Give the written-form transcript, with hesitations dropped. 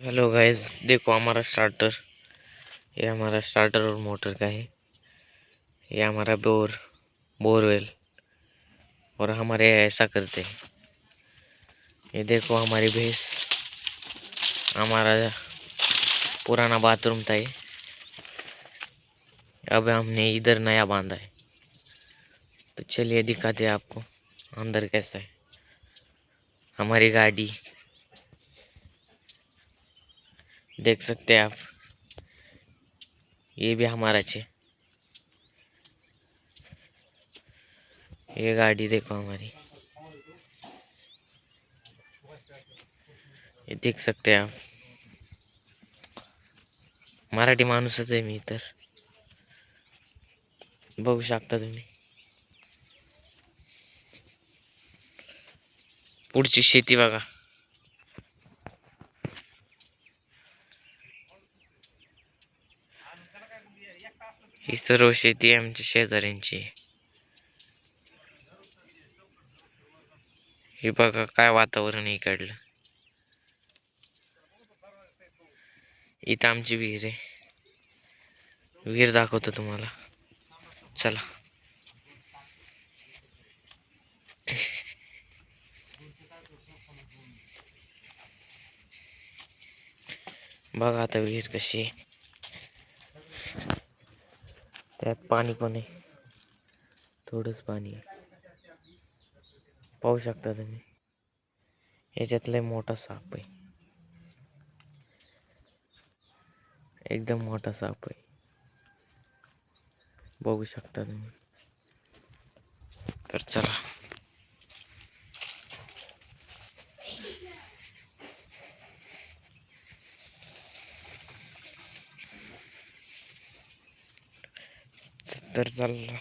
Hello guys, देखो हमारा starter. ये हमारा स्टार्टर और मोटर का है। ये हमारा बोरवेल। और हमारे ऐसा करते हैं। ये देखो हमारी भैंस। हमारा पुराना बाथरूम था ये। अब हमने इधर नया बांधा है। तो चलिए दिखाते हैं आपको अंदर कैसा है। हमारी गाड़ी देख सकते हैं आप। ये भी हमारा है। ये गाड़ी देखो हमारी। हे देख सकते हैं आप। मराठी माणूसच आहे मी तर। बघू शकता तुम्ही। पुढची शेती बघा। ही सर्व शेती आमच्या शेजाऱ्यांची आहे. हे बघा काय वातावरण इकडलं. इथं आमची विहीर आहे. विहीर दाखवतो तुम्हाला. चला. बघा आता विहीर कशी आहे. त्यात पाणी पण आहे. थोडंच पाणी आहे. पाहू शकता तुम्ही. याच्यात लय मोठा साप आहे. एकदम मोठा साप आहे. बघू शकता तुम्ही. तर चला. तर चला.